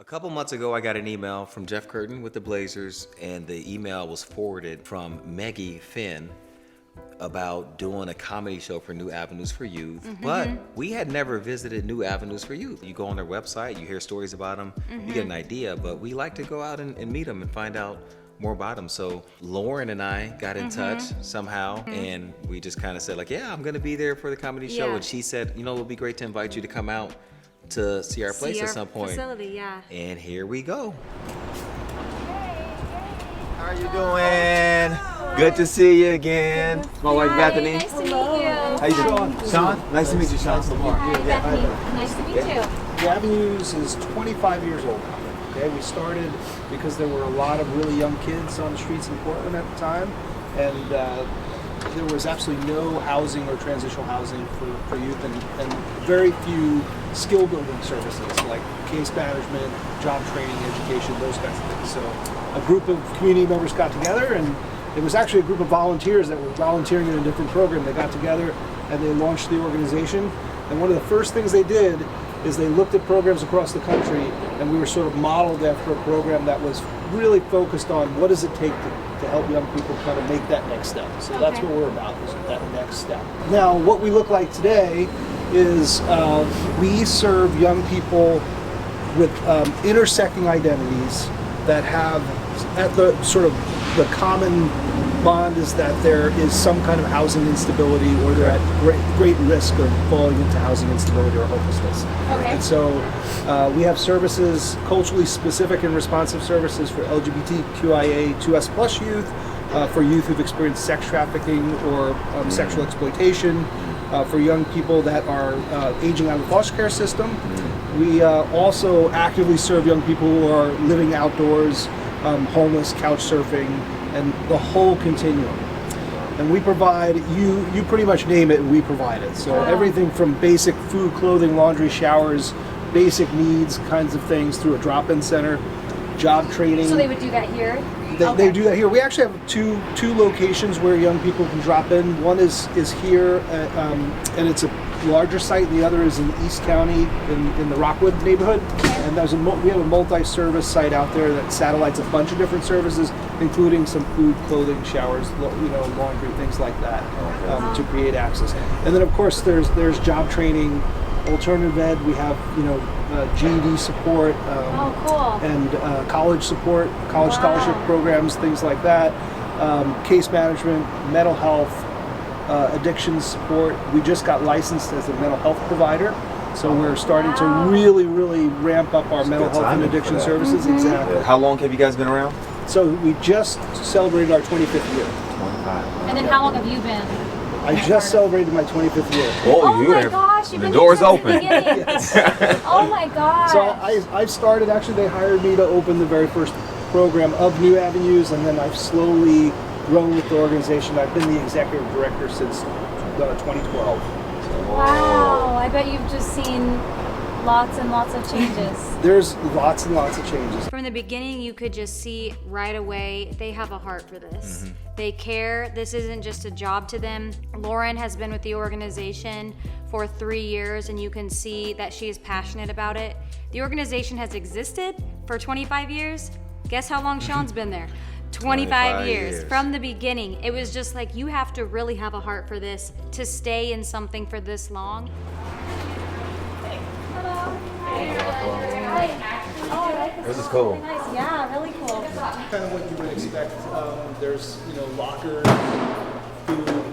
couple months ago, I got an email from Jeff Curtin with the Blazers, and the email was forwarded from Maggie Finn about doing a comedy show for New Avenues for Youth. But we had never visited New Avenues for Youth. You go on their website, you hear stories about them, you get an idea, but we like to go out and meet them and find out more about them. So Lauren and I got in touch somehow, and we just kind of said like, yeah, I'm gonna be there for the comedy show. And she said, you know, it would be great to invite you to come out to see our place at some point. Facility, yeah. And here we go. How are you doing? Good to see you again. My wife Bethany. Nice to meet you. How you doing? Sean? Nice to meet you, Sean. Hi, Bethany. Nice to meet you. The Avenues is 25 years old now. Okay, we started because there were a lot of really young kids on the streets in Portland at the time, and there was absolutely no housing or transitional housing for youth, and very few skill building services like case management, job training, education, those kinds of things. So a group of community members got together, and it was actually a group of volunteers that were volunteering in a different program. They got together and they launched the organization, and one of the first things they did is they looked at programs across the country, and we were sort of modeled after a program that was really focused on what does it take to help young people kind of make that next step. So that's what we're about, is that next step. Now, what we look like today is we serve young people with intersecting identities that have, at the sort of the common bond is that there is some kind of housing instability, or they're at great risk of falling into housing instability or hopelessness. And so we have services, culturally specific and responsive services for lgbtq+ia youth, for youth who've experienced sex trafficking or sexual exploitation, for young people that are aging out of the foster care system. We also actively serve young people who are living outdoors, homeless, couch surfing, and the whole continuum. And we provide, you pretty much name it, we provide it. So everything from basic food, clothing, laundry, showers, basic needs kinds of things, through a drop-in center, job training. So they would do that here? They do that here. We actually have two locations where young people can drop in. One is here, and it's a larger site. The other is in East County in the Rockwood neighborhood. And we have a multi-service site out there that satellites a bunch of different services, including some food, clothing, showers, laundry, things like that, to create access. And then of course there's job training, alternative ed. We have GED support, and college support, college scholarship programs, things like that. Case management, mental health, addiction support. We just got licensed as a mental health provider, so we're starting to really ramp up our mental health and addiction services. Exactly. How long have you guys been around? So we just celebrated our 25th year. 25. And then how long have you been? I just celebrated my 25th year. Oh my gosh, you've been the door's open. Oh my gosh. So I started, actually they hired me to open the very first program of New Avenues, and then I've slowly grown with the organization. I've been the executive director since 2012. Wow, I bet you've just seen lots and lots of changes. There's lots and lots of changes. From the beginning, you could just see right away, they have a heart for this. They care. This isn't just a job to them. Lauren has been with the organization for 3 years, and you can see that she is passionate about it. The organization has existed for 25 years. Guess how long Sean's been there? 25 years. From the beginning, it was just like, you have to really have a heart for this to stay in something for this long. This is cool. Really nice. Yeah, really cool. Kind of what you would expect. There's lockers, food,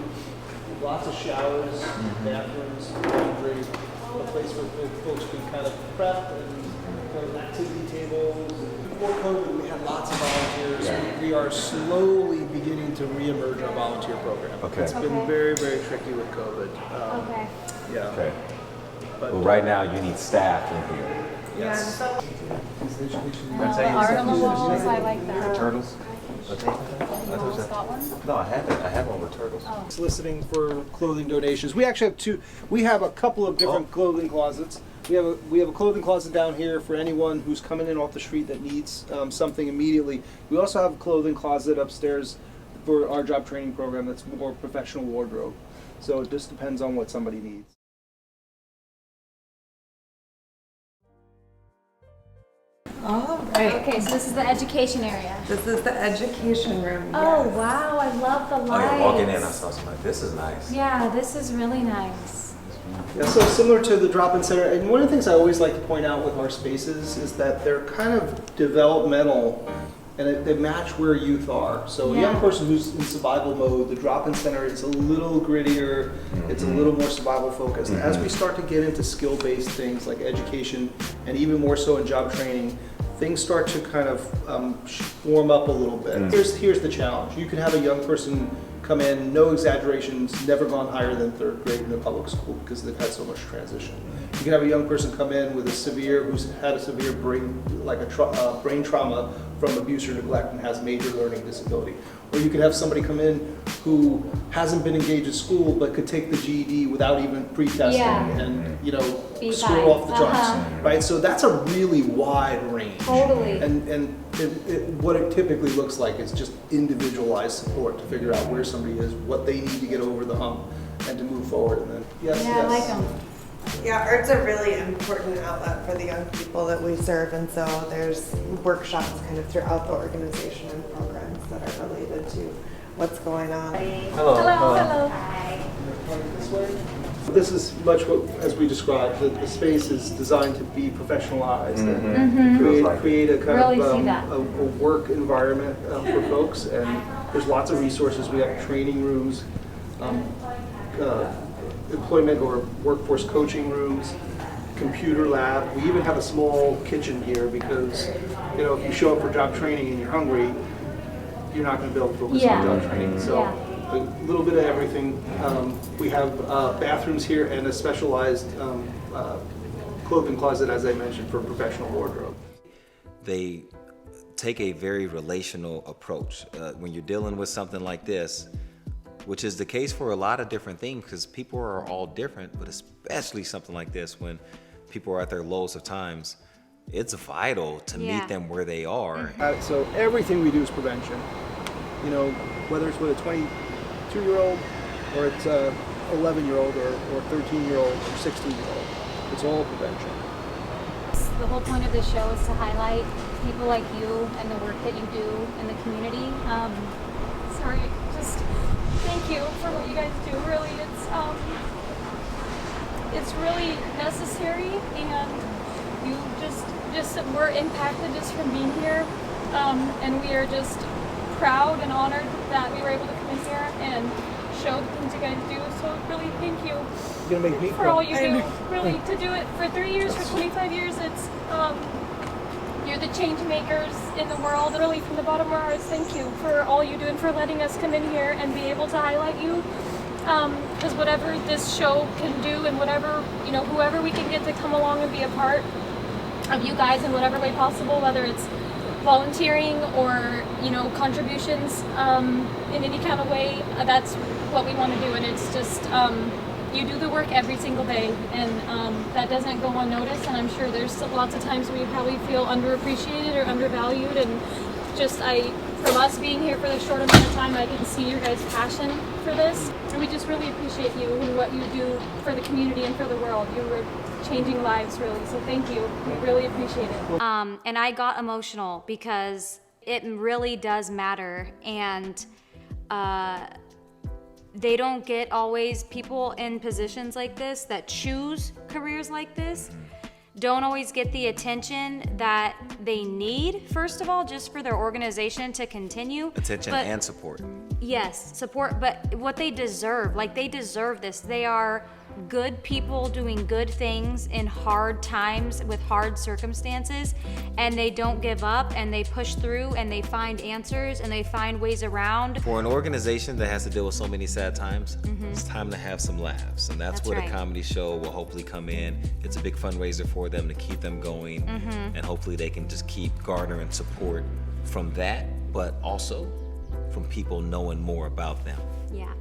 lots of showers, bathrooms, laundry, a place where folks can kind of prep, and activity tables. Before COVID, we had lots of volunteers. We are slowly beginning to reemerge our volunteer program. It's been very tricky with COVID. Yeah. Okay. But well, right now you need staff in here. Yes. Art on the walls, I like that. Turtles? No, I have all the turtles. Soliciting for clothing donations. We actually have we have a couple of different clothing closets. We have a clothing closet down here for anyone who's coming in off the street that needs something immediately. We also have a clothing closet upstairs for our job training program that's more professional wardrobe. So it just depends on what somebody needs. All right. Okay, so this is the education area. This is the education room. Oh, yes. wow, I love the Oh lights. yeah, walking in, I saw something like this is nice. Yeah, this is really nice. Yeah, so similar to the drop-in center, and one of the things I always like to point out with our spaces is that they're kind of developmental, and they match where youth are. So a young Yeah. person who's in survival mode, the drop-in center is a little grittier, it's a little more survival focused. As we start to get into skill-based things like education, and even more so in job training, things start to kind of warm up a little bit. Here's the challenge. You can have a young person come in, no exaggerations, never gone higher than 3rd grade in a public school because they've had so much transition. You can have a young person come in with who's had a severe brain trauma from abuse or neglect and has major learning disability. Or you could have somebody come in who hasn't been engaged in school but could take the GED without even pre-testing and Be score fine. off the charts, right? So that's a really wide range. Totally. And what it typically looks like is just individualized support to figure out where somebody is, what they need to get over the hump, and to move forward. And then I like them. Yeah, art's a really important outlet for the young people that we serve, and so there's workshops kind of throughout the organization and programs that are related to what's going on. Hello. This way. This is much what, as we described, the space is designed to be professionalized and create a kind Really see of that. a work environment for folks. And there's lots of resources. We have training rooms, employment or workforce coaching rooms, computer lab. We even have a small kitchen here because, if you show up for job training and you're hungry, you're not going to be able to focus on job training. So a little bit of everything. We have bathrooms here and a specialized clothing closet, as I mentioned, for professional wardrobe. They take a very relational approach. When you're dealing with something like this, which is the case for a lot of different things, because people are all different, but especially something like this, when people are at their lowest of times, it's vital to meet them where they are. So everything we do is prevention. Whether it's with a 22-year-old or it's a 11-year-old or 13-year-old or 16-year-old, it's all prevention. The whole point of this show is to highlight people like you and the work that you do in the community. Just thank you for what you guys do. Really, it's really necessary, and you just we're impacted just from being here, and we are just proud and honored that we were able to come in here and show the things you guys do. So really, thank you You're gonna make me for all you do. Really, to do it for 3 years, for 25 years, it's you're the change makers in the world. Really, from the bottom of our hearts, thank you for all you do and for letting us come in here and be able to highlight you. Because whatever this show can do, and whatever whoever we can get to come along and be a part of you guys in whatever way possible, whether it's volunteering or contributions in any kind of way, that's what we want to do. And it's just you do the work every single day, and that doesn't go unnoticed. And I'm sure there's lots of times where you probably feel underappreciated or undervalued, and from us being here for the short amount of time, I can see your guys' passion for this, and we just really appreciate you and what you do for the community and for the world. You were changing lives, really, so thank you. We really appreciate it. And I got emotional because it really does matter, and they don't get always, people in positions like this that choose careers like this don't always get the attention that they need, first of all, just for their organization to continue. Attention and support. Yes, support, but what they deserve, they deserve this. They are good people doing good things in hard times with hard circumstances, and they don't give up, and they push through, and they find answers, and they find ways around. For an organization that has to deal with so many sad times, it's time to have some laughs, and that's where the comedy show will hopefully come in. It's a big fundraiser for them to keep them going, and hopefully they can just keep garnering support from that, but also from people knowing more about them. Yeah.